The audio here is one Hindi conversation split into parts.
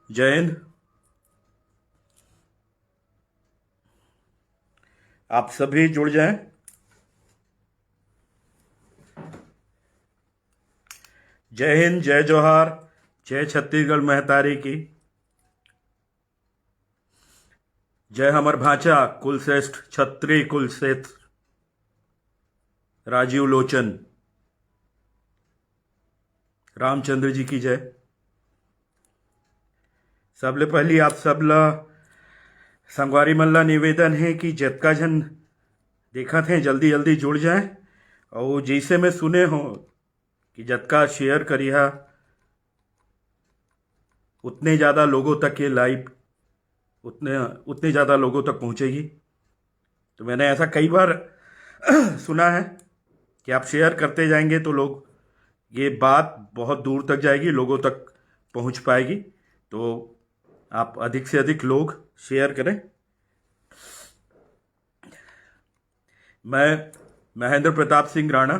जय हिंद। आप सभी जुड़ जाएं। जय हिंद, जय जोहार, जय छत्तीसगढ़ महतारी की। जय हमर भाचा कुलश्रेष्ठ छत्री कुलश्रेष्ठ राजीव लोचन रामचंद्र जी की जय। सबले पहली आप सबला संगवारी मन ला निवेदन है कि जतका जन देखत हैं जल्दी जल्दी जुड़ जाएं। और जैसे मैं सुने हो कि जतका शेयर करिहा उतने ज़्यादा लोगों तक ये लाइव उतने उतने ज़्यादा लोगों तक पहुंचेगी। तो मैंने ऐसा कई बार सुना है कि आप शेयर करते जाएंगे तो लोग ये बात बहुत दूर तक जाएगी, लोगों तक पहुंच पाएगी। तो आप अधिक से अधिक लोग शेयर करें। मैं महेंद्र प्रताप सिंह राणा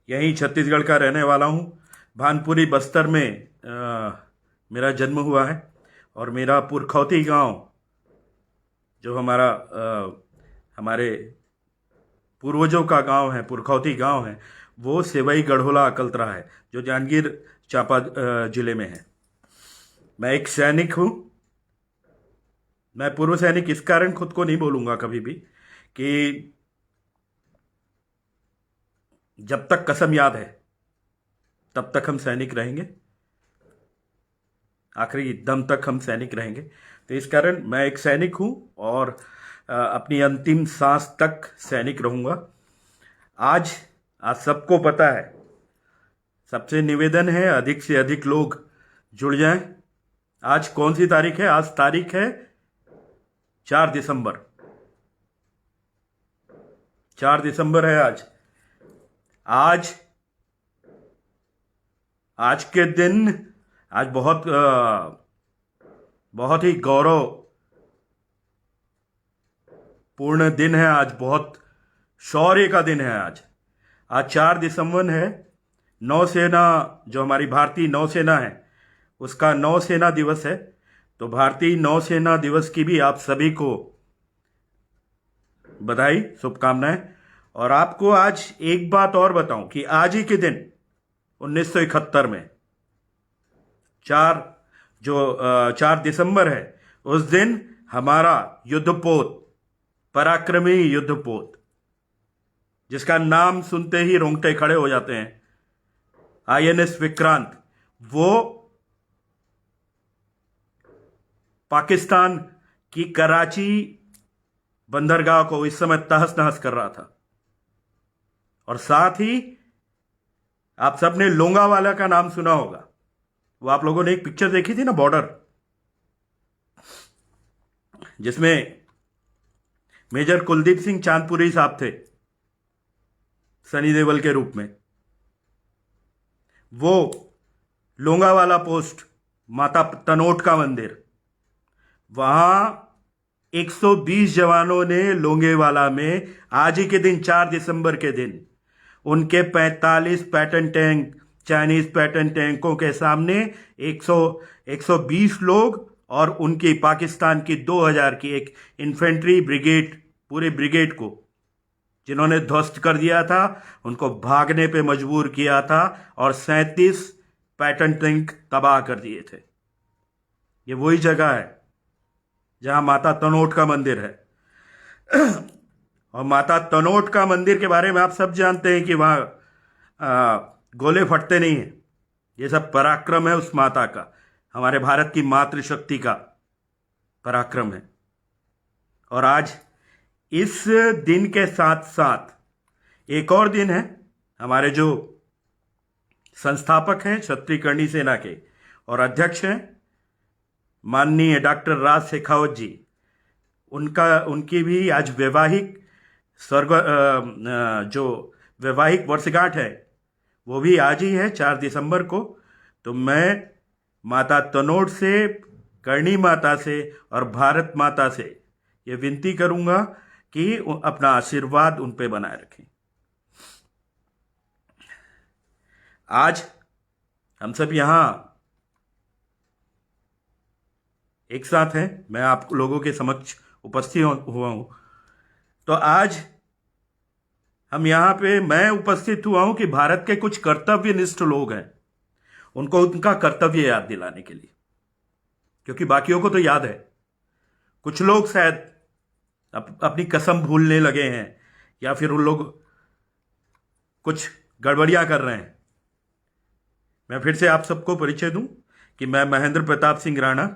यहीं छत्तीसगढ़ का रहने वाला हूँ। भानपुरी बस्तर में मेरा जन्म हुआ है और मेरा पुरखौती गांव जो हमारे पूर्वजों का गांव है, पुरखौती गांव है, वो सेवई गढ़ोला अकलतरा है जो जांजगीर चांपा जिले में है। मैं एक सैनिक हूँ। मैं पूर्व सैनिक इस कारण खुद को नहीं बोलूँगा कभी भी कि जब तक कसम याद है तब तक हम सैनिक रहेंगे, आखिरी दम तक हम सैनिक रहेंगे। तो इस कारण मैं एक सैनिक हूँ और अपनी अंतिम सांस तक सैनिक रहूँगा। आज आज सबको पता है, सबसे निवेदन है अधिक से अधिक लोग जुड़ जाएं। आज कौन सी तारीख है? आज तारीख है 4 दिसंबर। 4 दिसंबर है आज। आज आज के दिन आज बहुत ही गौरव पूर्ण दिन है। आज बहुत शौर्य का दिन है। आज आज 4 दिसंबर है। नौसेना, जो हमारी भारतीय नौसेना है, उसका नौसेना दिवस है। तो भारतीय नौसेना दिवस की भी आप सभी को बधाई, शुभकामनाएं। और आपको आज एक बात और बताऊं कि आज ही के दिन 1971 में 4 दिसंबर है, उस दिन हमारा युद्धपोत, पराक्रमी युद्धपोत, जिसका नाम सुनते ही रोंगटे खड़े हो जाते हैं, आईएनएस विक्रांत, वो पाकिस्तान की कराची बंदरगाह को इस समय तहस नहस कर रहा था। और साथ ही आप सबने लोंगावाला का नाम सुना होगा। वो आप लोगों ने एक पिक्चर देखी थी ना, बॉर्डर, जिसमें मेजर कुलदीप सिंह चांदपुरी साहब थे सनी देओल के रूप में। वो लोंगावाला पोस्ट, माता तनोट का मंदिर, वहां 120 जवानों ने लोंगेवाला में आज ही के दिन 4 दिसंबर के दिन उनके 45 पैटर्न टैंक, चाइनीज पैटर्न टैंकों के सामने 120 लोग और उनकी पाकिस्तान की 2000 की एक इन्फेंट्री ब्रिगेड, पूरे ब्रिगेड को जिन्होंने ध्वस्त कर दिया था, उनको भागने पे मजबूर किया था और 37 पैटर्न टैंक तबाह कर दिए थे। ये वही जगह है जहां माता तनोट का मंदिर है। और माता तनोट का मंदिर के बारे में आप सब जानते हैं कि वहां गोले फटते नहीं हैं। ये सब पराक्रम है उस माता का, हमारे भारत की मातृशक्ति का पराक्रम है। और आज इस दिन के साथ साथ एक और दिन है। हमारे जो संस्थापक हैं क्षत्रिय करणी सेना के और अध्यक्ष हैं माननीय डॉक्टर राज शेखावत जी, उनकी भी आज वैवाहिक जो वैवाहिक वर्षगांठ है वो भी आज ही है, 4 दिसंबर को। तो मैं माता तनोट से, करणी माता से और भारत माता से ये विनती करूंगा कि अपना आशीर्वाद उन पे बनाए रखें। आज हम सब यहाँ एक साथ हैं, मैं आप लोगों के समक्ष उपस्थित हुआ हूं। तो आज हम यहाँ पे, मैं उपस्थित हुआ हूं कि भारत के कुछ कर्तव्यनिष्ठ लोग हैं, उनको उनका कर्तव्य याद दिलाने के लिए, क्योंकि बाकियों को तो याद है। कुछ लोग शायद अपनी कसम भूलने लगे हैं, या फिर उन लोग कुछ गड़बड़ियां कर रहे हैं। मैं फिर से आप सबको परिचय दूं कि मैं महेंद्र प्रताप सिंह राणा,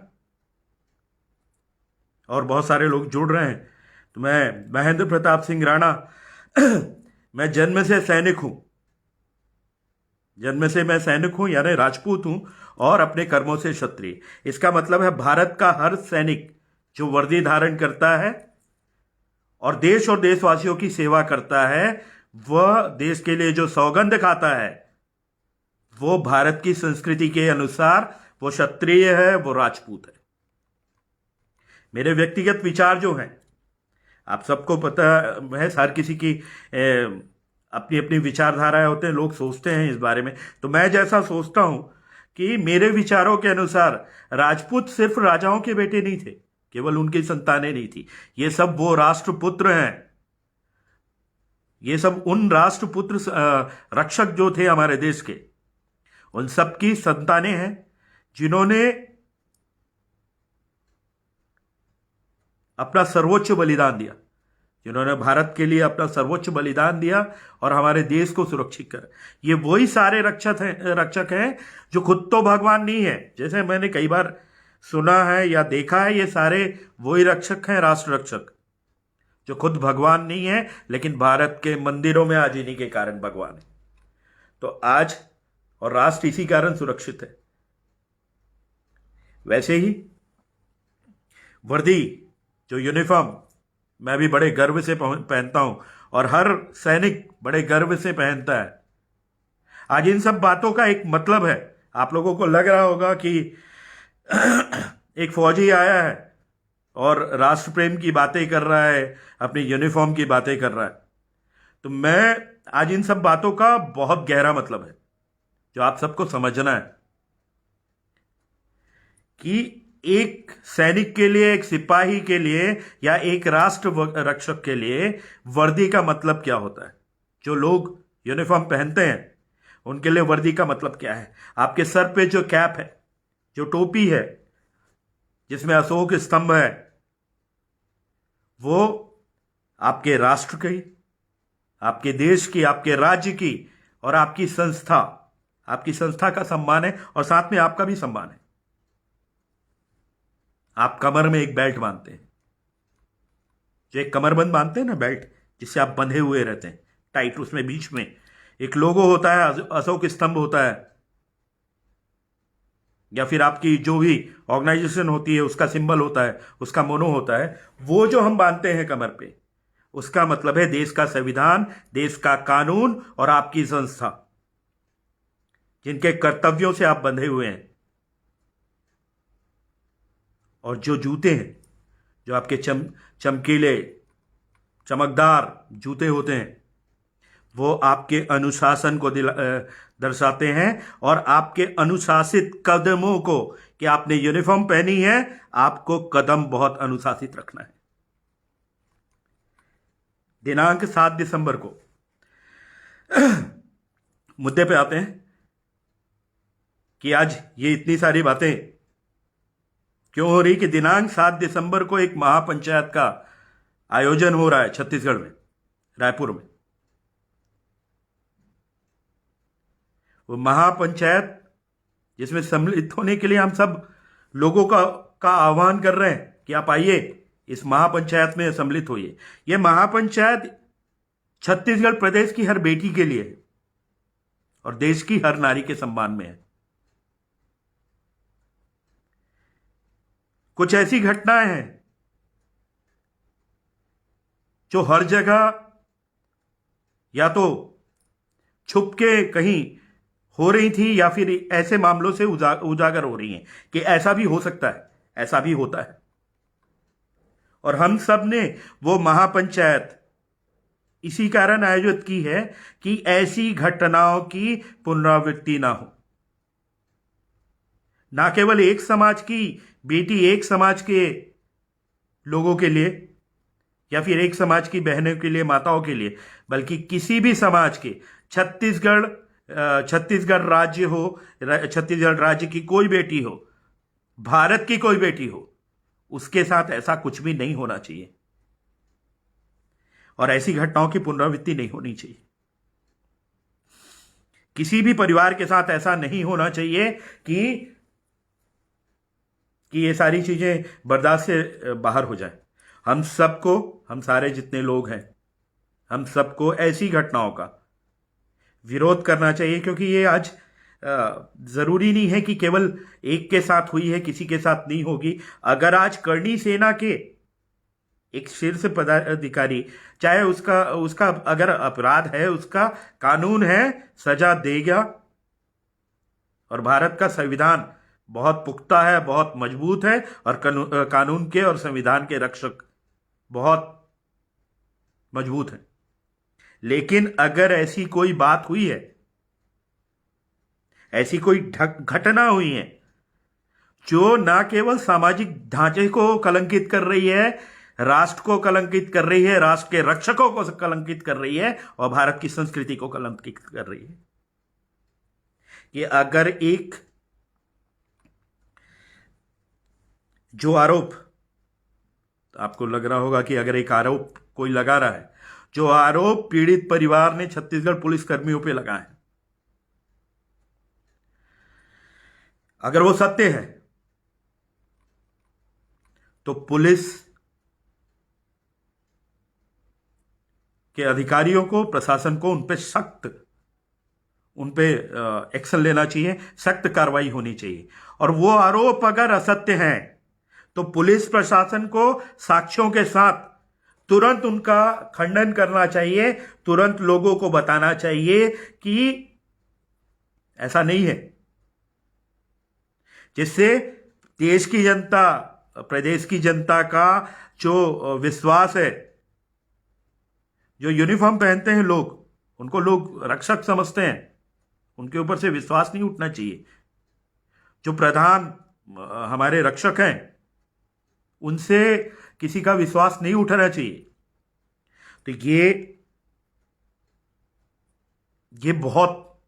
और बहुत सारे लोग जुड़ रहे हैं। तो मैं महेंद्र प्रताप सिंह राणा मैं जन्म से सैनिक हूं, जन्म से मैं सैनिक हूं, यानी राजपूत हूं, और अपने कर्मों से क्षत्रिय। इसका मतलब है भारत का हर सैनिक जो वर्दी धारण करता है और देश और देशवासियों की सेवा करता है, वह देश के लिए जो सौगंध खाता है, वो भारत की संस्कृति के अनुसार वो क्षत्रिय है, वो राजपूत है। मेरे व्यक्तिगत विचार जो हैं, आप सबको पता है, हर किसी की अपनी अपनी विचारधाराएं होते हैं, लोग सोचते हैं इस बारे में। तो मैं जैसा सोचता हूं कि मेरे विचारों के अनुसार राजपूत सिर्फ राजाओं के बेटे नहीं थे, केवल उनकी संतानें नहीं थी। ये सब वो राष्ट्रपुत्र हैं, ये सब उन राष्ट्रपुत्र रक्षक जो थे हमारे देश के, उन सब की संतानें हैं जिन्होंने अपना सर्वोच्च बलिदान दिया, जिन्होंने भारत के लिए अपना सर्वोच्च बलिदान दिया और हमारे देश को सुरक्षित कर। ये वही सारे रक्षक हैं जो खुद तो भगवान नहीं है, जैसे मैंने कई बार सुना है या देखा है। ये सारे वही रक्षक हैं, राष्ट्र रक्षक, जो खुद भगवान नहीं है, लेकिन भारत के मंदिरों में आज इन्हीं के कारण भगवान है। तो आज और राष्ट्र इसी कारण सुरक्षित है। वैसे ही वर्दी, जो यूनिफॉर्म, मैं भी बड़े गर्व से पहनता हूं, और हर सैनिक बड़े गर्व से पहनता है। आज इन सब बातों का एक मतलब है। आप लोगों को लग रहा होगा कि एक फौजी आया है और राष्ट्र प्रेम की बातें कर रहा है, अपनी यूनिफॉर्म की बातें कर रहा है। तो मैं आज इन सब बातों का बहुत गहरा मतलब है जो आप सबको समझना है, कि एक सैनिक के लिए, एक सिपाही के लिए, या एक राष्ट्र रक्षक के लिए वर्दी का मतलब क्या होता है। जो लोग यूनिफॉर्म पहनते हैं उनके लिए वर्दी का मतलब क्या है। आपके सर पे जो कैप है, जो टोपी है जिसमें अशोक स्तंभ है, वो आपके राष्ट्र की, आपके देश की, आपके राज्य की और आपकी संस्था का सम्मान है, और साथ में आपका भी सम्मान है। आप कमर में एक बेल्ट बांधते हैं, जो एक कमरबंद बांधते हैं ना, बेल्ट, जिससे आप बंधे हुए रहते हैं टाइट, उसमें बीच में एक लोगो होता है, अशोक स्तंभ होता है, या फिर आपकी जो भी ऑर्गेनाइजेशन होती है उसका सिंबल होता है, उसका मोनो होता है। वो जो हम बांधते हैं कमर पे, उसका मतलब है देश का संविधान, देश का कानून और आपकी संस्था, जिनके कर्तव्यों से आप बंधे हुए हैं। और जो जूते हैं, जो आपके चमकीले चमकदार जूते होते हैं, वो आपके अनुशासन को दर्शाते हैं, और आपके अनुशासित कदमों को, कि आपने यूनिफॉर्म पहनी है, आपको कदम बहुत अनुशासित रखना है। दिनांक 7 दिसंबर को मुद्दे पे आते हैं कि आज ये इतनी सारी बातें क्यों हो रही, कि दिनांक 7 दिसंबर को एक महापंचायत का आयोजन हो रहा है छत्तीसगढ़ में, रायपुर में। वो महापंचायत जिसमें सम्मिलित होने के लिए हम सब लोगों का आह्वान कर रहे हैं कि आप आइए, इस महापंचायत में सम्मिलित होइए। यह महापंचायत छत्तीसगढ़ प्रदेश की हर बेटी के लिए है और देश की हर नारी के सम्मान में है। कुछ ऐसी घटनाएं हैं जो हर जगह या तो छुप के कहीं हो रही थी, या फिर ऐसे मामलों से उजागर हो रही हैं कि ऐसा भी हो सकता है, ऐसा भी होता है। और हम सब ने वो महापंचायत इसी कारण आयोजित की है कि ऐसी घटनाओं की पुनरावृत्ति ना हो। ना केवल एक समाज की बेटी, एक समाज के लोगों के लिए, या फिर एक समाज की बहनों के लिए, माताओं के लिए, बल्कि किसी भी समाज के, छत्तीसगढ़ छत्तीसगढ़ राज्य हो, छत्तीसगढ़ राज्य की कोई बेटी हो, भारत की कोई बेटी हो, उसके साथ ऐसा कुछ भी नहीं होना चाहिए और ऐसी घटनाओं की पुनरावृत्ति नहीं होनी चाहिए। किसी भी परिवार के साथ ऐसा नहीं होना चाहिए कि ये सारी चीजें बर्दाश्त से बाहर हो जाए। हम सबको, हम सारे जितने लोग हैं, हम सबको ऐसी घटनाओं का विरोध करना चाहिए, क्योंकि ये आज जरूरी नहीं है कि केवल एक के साथ हुई है, किसी के साथ नहीं होगी। अगर आज करणी सेना के एक शीर्ष पदाधिकारी, चाहे उसका उसका अगर अपराध है, उसका कानून है, सजा देगा। और भारत का संविधान बहुत पुख्ता है, बहुत मजबूत है, और कानून के और संविधान के रक्षक बहुत मजबूत हैं। लेकिन अगर ऐसी कोई बात हुई है, ऐसी कोई घटना हुई है जो ना केवल सामाजिक ढांचे को कलंकित कर रही है, राष्ट्र को कलंकित कर रही है, राष्ट्र के रक्षकों को कलंकित कर रही है, और भारत की संस्कृति को कलंकित कर रही है, कि अगर एक जो आरोप, आपको लग रहा होगा कि अगर एक आरोप कोई लगा रहा है, जो आरोप पीड़ित परिवार ने छत्तीसगढ़ पुलिस कर्मियों पे लगाए हैं, अगर वो सत्य है तो पुलिस के अधिकारियों को, प्रशासन को उन पे एक्शन लेना चाहिए, सख्त कार्रवाई होनी चाहिए। और वो आरोप अगर असत्य हैं तो पुलिस प्रशासन को साक्ष्यों के साथ तुरंत उनका खंडन करना चाहिए, तुरंत लोगों को बताना चाहिए कि ऐसा नहीं है, जिससे देश की जनता, प्रदेश की जनता का जो विश्वास है, जो यूनिफॉर्म पहनते हैं लोग, उनको लोग रक्षक समझते हैं, उनके ऊपर से विश्वास नहीं उठना चाहिए। जो प्रधान हमारे रक्षक हैं, उनसे किसी का विश्वास नहीं उठना चाहिए। तो ये बहुत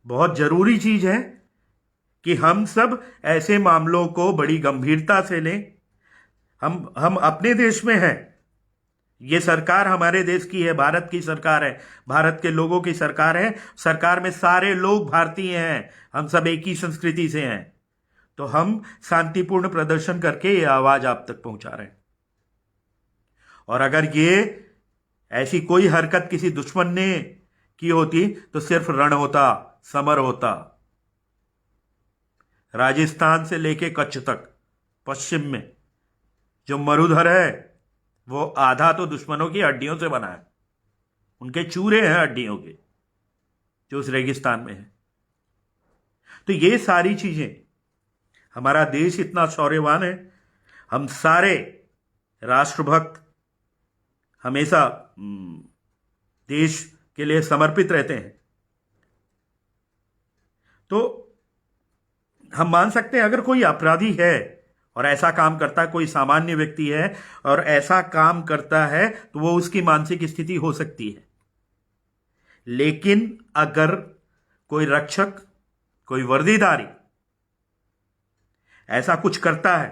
बहुत जरूरी चीज है कि हम सब ऐसे मामलों को बड़ी गंभीरता से लें। हम अपने देश में हैं, ये सरकार हमारे देश की है, भारत की सरकार है, भारत के लोगों की सरकार है, सरकार में सारे लोग भारतीय हैं, हम सब एक ही संस्कृति से हैं। तो हम शांतिपूर्ण प्रदर्शन करके ये आवाज आप तक पहुंचा रहे हैं। और अगर ये ऐसी कोई हरकत किसी दुश्मन ने की होती तो सिर्फ रण होता, समर होता। राजस्थान से लेके कच्छ तक पश्चिम में जो मरुधर है, वो आधा तो दुश्मनों की हड्डियों से बना है, उनके चूरे हैं हड्डियों के, जो उस रेगिस्तान में है। तो ये सारी चीजें, हमारा देश इतना शौर्यवान है, हम सारे राष्ट्रभक्त हमेशा देश के लिए समर्पित रहते हैं। तो हम मान सकते हैं अगर कोई अपराधी है और ऐसा काम करता है, कोई सामान्य व्यक्ति है और ऐसा काम करता है, तो वो उसकी मानसिक स्थिति हो सकती है। लेकिन अगर कोई रक्षक, कोई वर्दीधारी ऐसा कुछ करता है,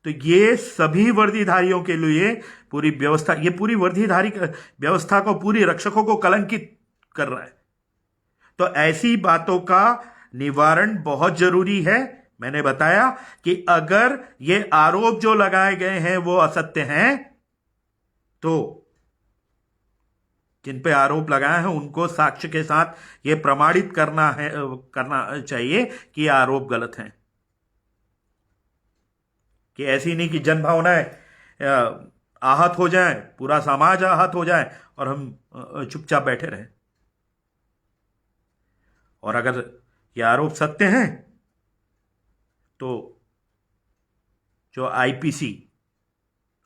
तो ये सभी वर्दीधारियों के लिए पूरी व्यवस्था, ये पूरी वर्दीधारी व्यवस्था को, पूरी रक्षकों को कलंकित कर रहा है। तो ऐसी बातों का निवारण बहुत जरूरी है। मैंने बताया कि अगर ये आरोप जो लगाए गए हैं वो असत्य हैं, तो जिन पे आरोप लगाए हैं उनको साक्ष्य के साथ ये प्रमाणित करना चाहिए कि ये आरोप गलत हैं। कि ऐसी नहीं कि जन भावनाएं आहत हो जाएं, पूरा समाज आहत हो जाए और हम चुपचाप बैठे रहें। और अगर ये आरोप सत्य हैं तो जो आईपीसी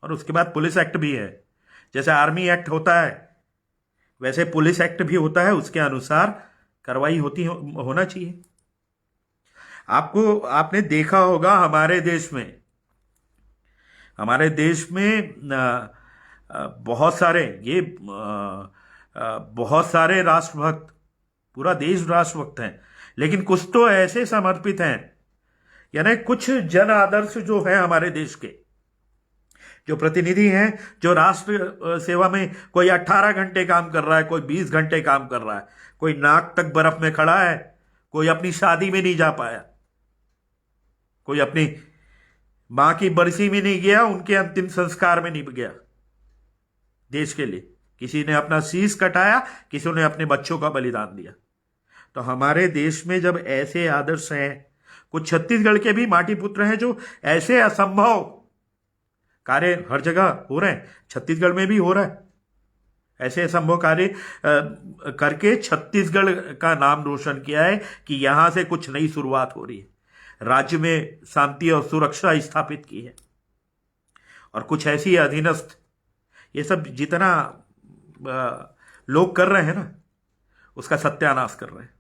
और उसके बाद पुलिस एक्ट भी है, जैसे आर्मी एक्ट होता है वैसे पुलिस एक्ट भी होता है, उसके अनुसार कार्रवाई होना चाहिए। आपने देखा होगा हमारे देश में बहुत सारे बहुत सारे राष्ट्रभक्त, पूरा देश राष्ट्रभक्त हैं, लेकिन कुछ तो ऐसे समर्पित हैं, यानी कुछ जन आदर्श जो है हमारे देश के, जो प्रतिनिधि हैं, जो राष्ट्र सेवा में कोई 18 घंटे काम कर रहा है, कोई 20 घंटे काम कर रहा है, कोई नाक तक बर्फ में खड़ा है, कोई अपनी शादी में नहीं जा पाया, कोई अपनी मां की बरसी में नहीं गया, उनके अंतिम संस्कार में नहीं गया देश के लिए। किसी ने अपना शीश कटाया, किसी ने अपने बच्चों का बलिदान दिया। तो हमारे देश में जब ऐसे आदर्श हैं, कुछ छत्तीसगढ़ के भी माटी पुत्र हैं जो ऐसे असंभव कार्य हर जगह हो रहे हैं, छत्तीसगढ़ में भी हो रहा है, ऐसे असंभव कार्य करके छत्तीसगढ़ का नाम रोशन किया है कि यहां से कुछ नई शुरुआत हो रही है, राज्य में शांति और सुरक्षा स्थापित की है। और कुछ ऐसी अधीनस्थ, ये सब जितना लोग कर रहे हैं ना, उसका सत्यानाश कर रहे हैं।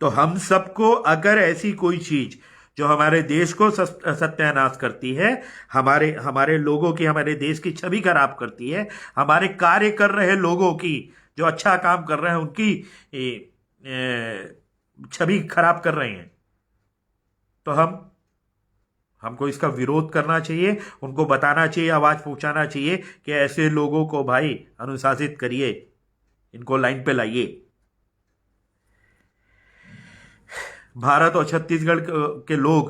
तो हम सबको अगर ऐसी कोई चीज जो हमारे देश को सत्यानाश करती है, हमारे लोगों की, हमारे देश की छवि खराब करती है, हमारे कार्य कर रहे लोगों की, जो अच्छा काम कर रहे हैं उनकी छवि खराब कर रहे हैं, तो हमको इसका विरोध करना चाहिए, उनको बताना चाहिए, आवाज पहुंचाना चाहिए कि ऐसे लोगों को भाई अनुशासित करिए, इनको लाइन पे लाइए। भारत और छत्तीसगढ़ के लोग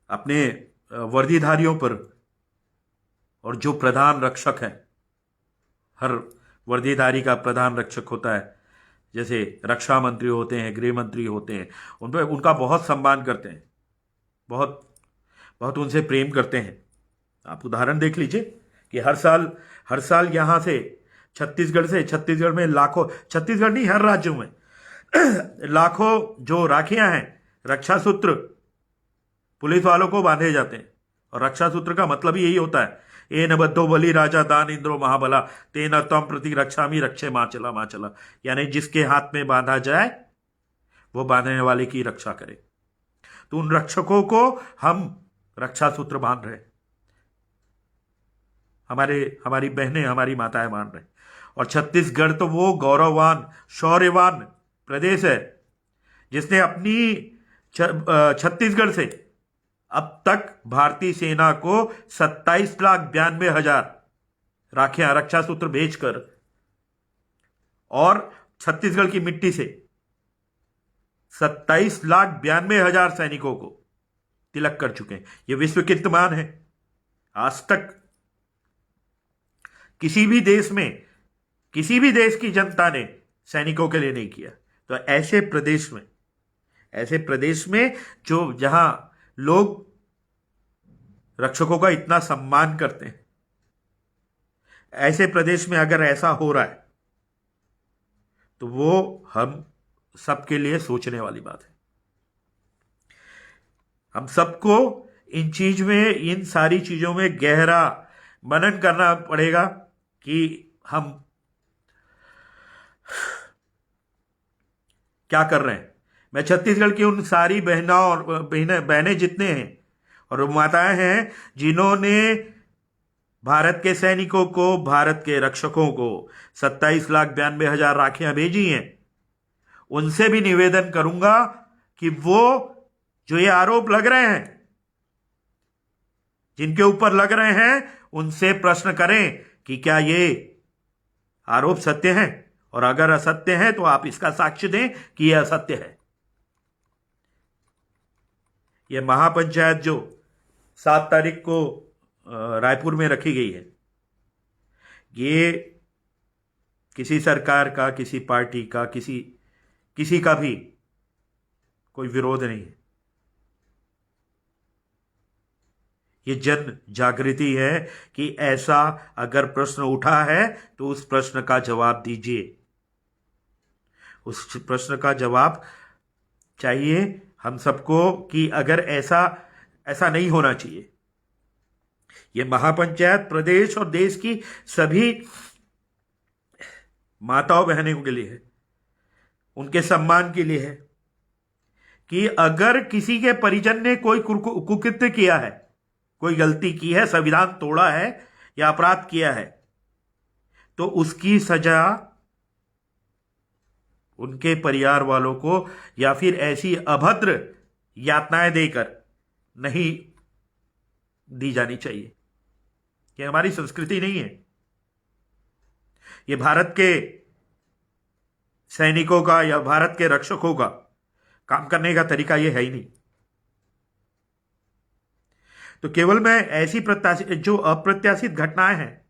अपने वर्दीधारियों पर, और जो प्रधान रक्षक है, हर वर्दीधारी का प्रधान रक्षक होता है, जैसे रक्षा मंत्री होते हैं, गृह मंत्री होते हैं, उन पर उनका बहुत सम्मान करते हैं, बहुत बहुत उनसे प्रेम करते हैं। आप उदाहरण देख लीजिए कि हर साल यहाँ से छत्तीसगढ़ में लाखों, छत्तीसगढ़ नहीं हर राज्यों में लाखों जो राखियां हैं, रक्षा सूत्र पुलिस वालों को बांधे जाते हैं। और रक्षा सूत्र का मतलब ही यही होता है, ए न बद्धो बलि राजा दान इंद्रो महाबला तेन तम प्रति रक्षामि रक्षे माँ चला, यानी जिसके हाथ में बांधा जाए वो बांधने वाले की रक्षा करे। तो उन रक्षकों को हम रक्षा सूत्र बांध रहे, हमारी बहनें, हमारी माताएं बांध रहे। और छत्तीसगढ़ तो वो गौरववान, शौर्यवान प्रदेश है जिसने अपनी छत्तीसगढ़ से अब तक भारतीय सेना को 27,92,000 राखियां, रक्षा सूत्र भेजकर, और छत्तीसगढ़ की मिट्टी से 27,92,000 सैनिकों को तिलक कर चुके हैं। यह विश्व कीर्तिमान है। आज तक किसी भी देश की जनता ने सैनिकों के लिए नहीं किया। तो ऐसे प्रदेश में जो जहां लोग रक्षकों का इतना सम्मान करते हैं, ऐसे प्रदेश में अगर ऐसा हो रहा है तो वो हम सबके लिए सोचने वाली बात है। हम सबको इन सारी चीजों में गहरा मनन करना पड़ेगा कि हम क्या कर रहे हैं। मैं छत्तीसगढ़ की उन सारी बहनें जितने हैं और माताएं हैं जिन्होंने भारत के सैनिकों को, भारत के रक्षकों को 27,92,000 राखियां भेजी हैं, उनसे भी निवेदन करूंगा कि वो जो ये आरोप लग रहे हैं, जिनके ऊपर लग रहे हैं, उनसे प्रश्न करें कि क्या ये आरोप सत्य हैं, और अगर असत्य है तो आप इसका साक्ष्य दें कि यह असत्य है। यह महापंचायत जो 7 तारीख को रायपुर में रखी गई है, ये किसी सरकार का, किसी पार्टी का, किसी का भी कोई विरोध नहीं है। ये जन जागृति है कि ऐसा अगर प्रश्न उठा है तो उस प्रश्न का जवाब दीजिए, उस प्रश्न का जवाब चाहिए हम सबको कि अगर ऐसा नहीं होना चाहिए। ये महापंचायत प्रदेश और देश की सभी माताओं बहनों के लिए है। उनके सम्मान के लिए है कि अगर किसी के परिजन ने कोई कुकृत्य किया है, कोई गलती की है, संविधान तोड़ा है या अपराध किया है, तो उसकी सजा उनके परिवार वालों को या फिर ऐसी अभद्र यातनाएं देकर नहीं दी जानी चाहिए। ये हमारी संस्कृति नहीं है। ये भारत के सैनिकों का या भारत के रक्षकों का काम करने का तरीका ये है ही नहीं। तो केवल मैं ऐसी जो अप्रत्याशित घटनाएं हैं,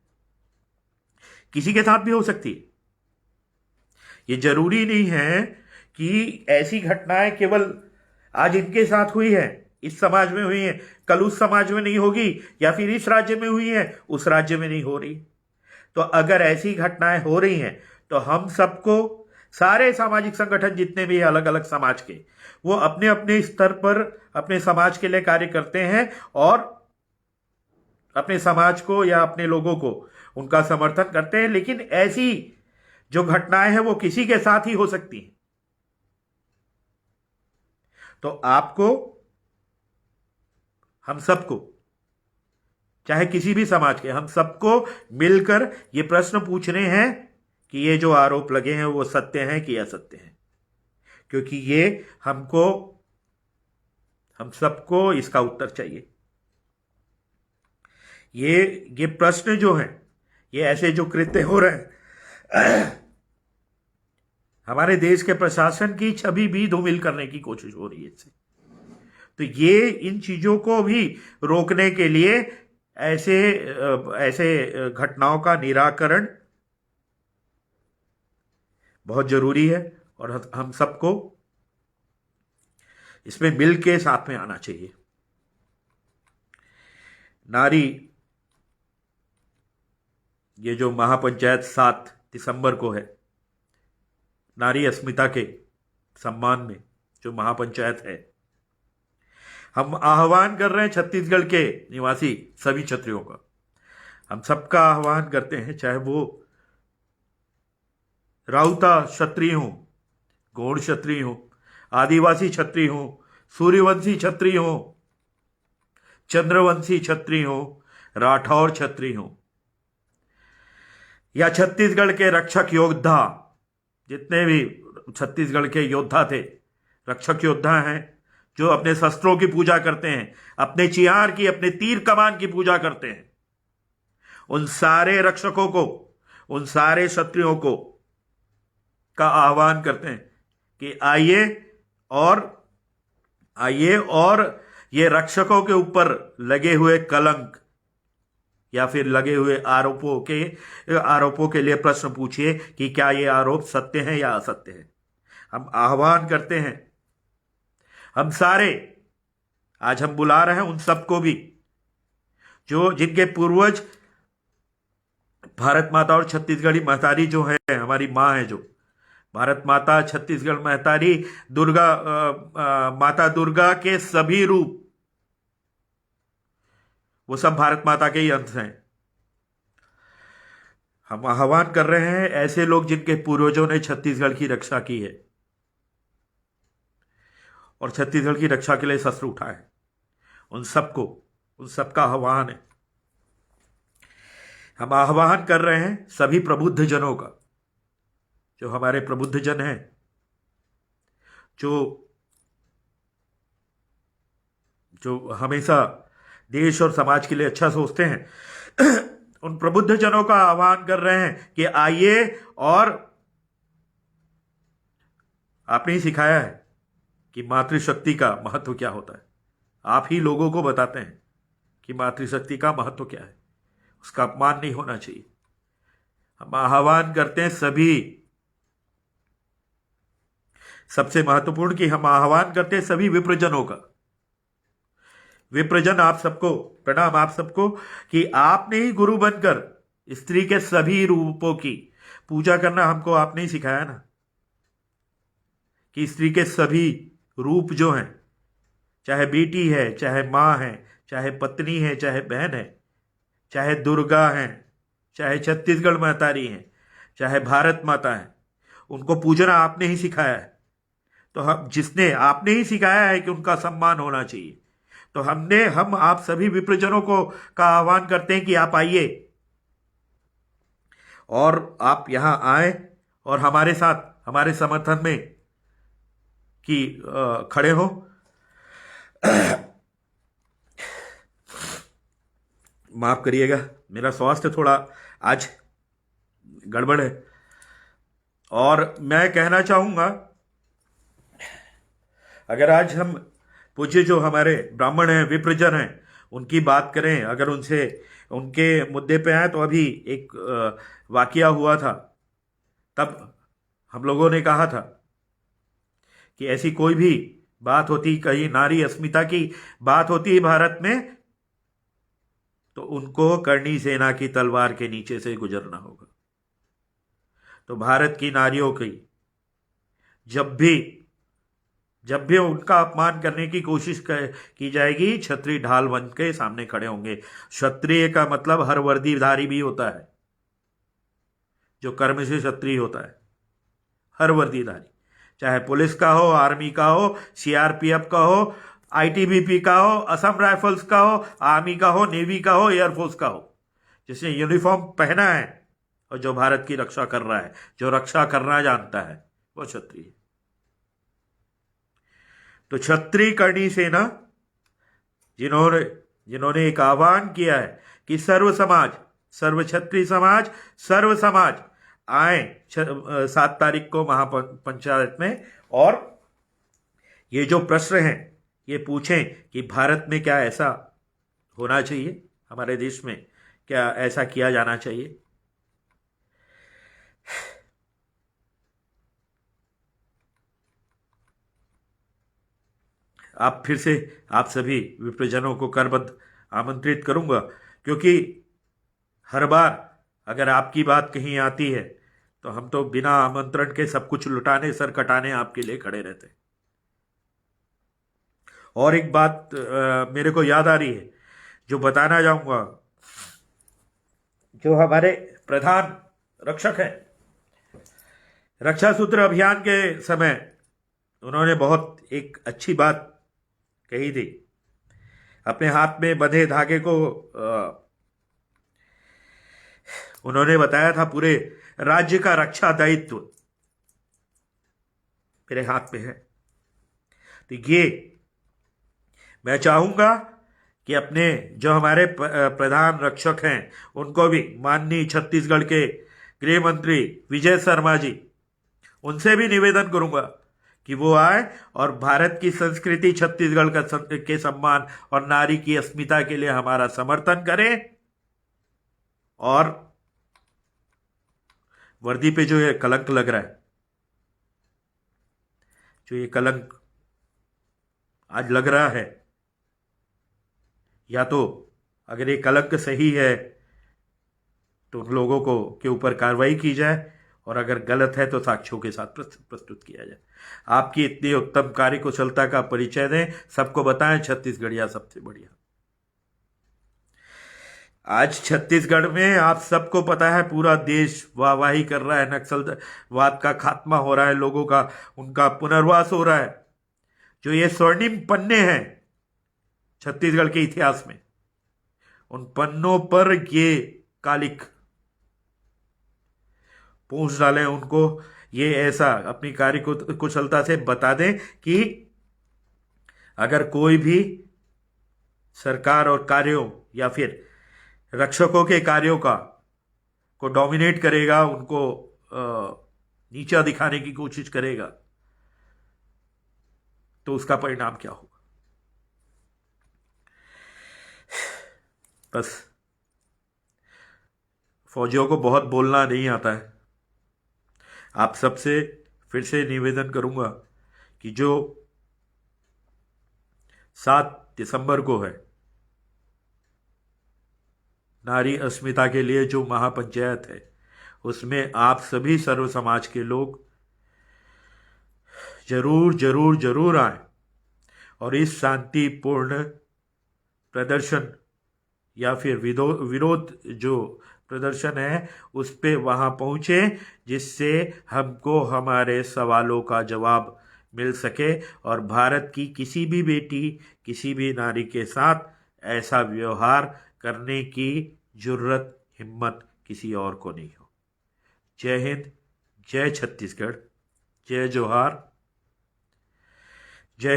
किसी के साथ भी हो सकती है। ये जरूरी नहीं है कि ऐसी घटनाएं केवल आज इनके साथ हुई है, इस समाज में हुई है, कल उस समाज में नहीं होगी, या फिर इस राज्य में हुई है, उस राज्य में नहीं हो रही। तो अगर ऐसी घटनाएं हो रही हैं तो हम सबको, सारे सामाजिक संगठन जितने भी अलग अलग समाज के, वो अपने अपने स्तर पर अपने समाज के लिए कार्य करते हैं और अपने समाज को या अपने लोगों को उनका समर्थन करते हैं। लेकिन ऐसी जो घटनाएं हैं वो किसी के साथ ही हो सकती हैं। तो आपको, हम सबको, चाहे किसी भी समाज के, हम सबको मिलकर ये प्रश्न पूछने हैं कि ये जो आरोप लगे हैं वो सत्य हैं कि असत्य हैं, क्योंकि ये हम सबको इसका उत्तर चाहिए। ये प्रश्न जो हैं, ये ऐसे जो कृत्य हो रहे हैं, हमारे देश के प्रशासन की छवि भी धूमिल करने की कोशिश हो रही है इससे। तो ये इन चीजों को भी रोकने के लिए ऐसे घटनाओं का निराकरण बहुत जरूरी है और हम सबको इसमें मिल के साथ में आना चाहिए। नारी, ये जो महापंचायत 7 दिसंबर को है, नारी अस्मिता के सम्मान में जो महापंचायत है, हम आह्वान कर रहे हैं छत्तीसगढ़ के निवासी सभी क्षत्रियों का। हम सबका आह्वान करते हैं, चाहे वो राउता क्षत्रिय हो, गौड़ क्षत्रिय हो, आदिवासी क्षत्रिय हो, सूर्यवंशी क्षत्रिय हो, चंद्रवंशी क्षत्रिय हो, राठौर क्षत्रिय हो, या छत्तीसगढ़ के रक्षक योद्धा, जितने भी छत्तीसगढ़ के योद्धा थे, रक्षक योद्धा हैं जो अपने शस्त्रों की पूजा करते हैं, अपने चियार की, अपने तीर कमान की पूजा करते हैं, उन सारे रक्षकों को, उन सारे क्षत्रियों को का आह्वान करते हैं कि आइए और ये रक्षकों के ऊपर लगे हुए कलंक या फिर लगे हुए आरोपों के लिए प्रश्न पूछिए कि क्या ये आरोप सत्य हैं या असत्य हैं। हम आह्वान करते हैं, हम सारे, आज हम बुला रहे हैं उन सबको भी जो जिनके पूर्वज भारत माता और छत्तीसगढ़ी महतारी जो है, हमारी माँ है, जो भारत माता, छत्तीसगढ़ महतारी, माता दुर्गा के सभी रूप, वो सब भारत माता के ही अंश हैं। हम आह्वान कर रहे हैं ऐसे लोग जिनके पूर्वजों ने छत्तीसगढ़ की रक्षा की है और छत्तीसगढ़ की रक्षा के लिए शस्त्र उठाए, उन सबका आह्वान है। हम आह्वान कर रहे हैं सभी प्रबुद्ध जनों का, जो हमारे प्रबुद्ध जन हैं, जो हमेशा देश और समाज के लिए अच्छा सोचते हैं, उन प्रबुद्ध जनों का आह्वान कर रहे हैं कि आइए, और आपने ही सिखाया है कि मातृशक्ति का महत्व क्या होता है। आप ही लोगों को बताते हैं कि मातृशक्ति का महत्व क्या है, उसका अपमान नहीं होना चाहिए। हम आह्वान करते हैं सबसे महत्वपूर्ण कि हम आह्वान करते हैं सभी विप्रजनों का। विप्रजन, आप सबको प्रणाम, आप सबको, कि आपने ही गुरु बनकर स्त्री के सभी रूपों की पूजा करना हमको आपने ही सिखाया ना, कि स्त्री के सभी रूप जो हैं, चाहे बेटी है, चाहे माँ है, चाहे पत्नी है, चाहे बहन है, चाहे दुर्गा है, चाहे छत्तीसगढ़ महतारी है, चाहे भारत माता है, उनको पूजना आपने ही सिखाया है। तो हम जिसने आपने ही सिखाया है कि उनका सम्मान होना चाहिए, तो हम आप सभी विप्रजनों को का आह्वान करते हैं कि आप आइए और आप यहां आए और हमारे साथ हमारे समर्थन में कि खड़े हो। माफ करिएगा, मेरा स्वास्थ्य थोड़ा आज गड़बड़ है। और मैं कहना चाहूंगा, अगर आज हम पूज्य जो हमारे ब्राह्मण हैं, विप्रजन हैं, उनकी बात करें, अगर उनसे उनके मुद्दे पे आए, तो अभी एक वाकया हुआ था। तब हम लोगों ने कहा था कि ऐसी कोई भी बात होती, कहीं नारी अस्मिता की बात होती है भारत में, तो उनको करणी सेना की तलवार के नीचे से गुजरना होगा। तो भारत की नारियों की जब भी उनका अपमान करने की कोशिश की जाएगी, क्षत्रिय ढाल बन के सामने खड़े होंगे। क्षत्रिय का मतलब हर वर्दीधारी भी होता है, जो कर्म से क्षत्रिय होता है। हर वर्दीधारी, चाहे पुलिस का हो, आर्मी का हो, सीआरपीएफ का हो, आईटीबीपी का हो, असम राइफल्स का हो, आर्मी का हो, नेवी का हो, एयरफोर्स का हो, जिसने यूनिफॉर्म पहना है और जो भारत की रक्षा कर रहा है, जो रक्षा करना जानता है, वो क्षत्रिय। तो क्षत्रिय करणी सेना जिन्होंने एक आह्वान किया है कि सर्व समाज, सर्व क्षत्रिय समाज, सर्व समाज आए 7 तारीख को महापंचायत में, और ये जो प्रश्न हैं ये पूछें कि भारत में क्या ऐसा होना चाहिए, हमारे देश में क्या ऐसा किया जाना चाहिए। आप फिर से आप सभी विप्रजनों को करबद्ध आमंत्रित करूंगा, क्योंकि हर बार अगर आपकी बात कहीं आती है तो हम तो बिना आमंत्रण के सब कुछ लुटाने, सर कटाने आपके लिए खड़े रहते हैं। और एक बात मेरे को याद आ रही है, जो बताना चाहूंगा। जो हमारे प्रधान रक्षक हैं, रक्षा सूत्र अभियान के समय उन्होंने बहुत एक अच्छी बात कही थी। अपने हाथ में बंधे धागे को उन्होंने बताया था, पूरे राज्य का रक्षा दायित्व मेरे हाथ में है। तो ये मैं चाहूंगा कि अपने जो हमारे प्रधान रक्षक हैं, उनको भी, माननीय छत्तीसगढ़ के गृह मंत्री विजय शर्मा जी, उनसे भी निवेदन करूंगा कि वो आए और भारत की संस्कृति, छत्तीसगढ़ के सम्मान और नारी की अस्मिता के लिए हमारा समर्थन करें। और वर्दी पे जो ये कलंक लग रहा है, जो ये कलंक आज लग रहा है, या तो अगर ये कलंक सही है तो उन लोगों को के ऊपर कार्रवाई की जाए, और अगर गलत है तो साक्ष्यों के साथ प्रस्तुत किया जाए। आपकी इतनी उत्तम कार्यकुशलता का परिचय दें, सबको बताएं छत्तीसगढ़िया सबसे बढ़िया। आज छत्तीसगढ़ में आप सबको पता है, पूरा देश वाहवाही कर रहा है, नक्सलवाद का खात्मा हो रहा है, लोगों का उनका पुनर्वास हो रहा है। जो ये स्वर्णिम पन्ने हैं छत्तीसगढ़ के इतिहास में, उन पन्नों पर ये कालिक पूछ डालें उनको। ये ऐसा अपनी कार्य कुशलता से बता दें कि अगर कोई भी सरकार और कार्यों या फिर रक्षकों के कार्यों को डोमिनेट करेगा, उनको नीचा दिखाने की कोशिश करेगा, तो उसका परिणाम क्या होगा। बस फौजियों को बहुत बोलना नहीं आता है। आप सबसे फिर से निवेदन करूंगा कि जो 7 दिसंबर को है, नारी अस्मिता के लिए जो महापंचायत है, उसमें आप सभी सर्व समाज के लोग जरूर जरूर जरूर आए और इस शांतिपूर्ण प्रदर्शन या फिर विरोध जो प्रदर्शन है उस पे वहाँ पहुँचे, जिससे हमको हमारे सवालों का जवाब मिल सके और भारत की किसी भी बेटी, किसी भी नारी के साथ ऐसा व्यवहार करने की जुर्रत, हिम्मत किसी और को नहीं हो। जय हिंद, जय छत्तीसगढ़, जय जोहार, जय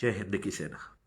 हिंद की सेना।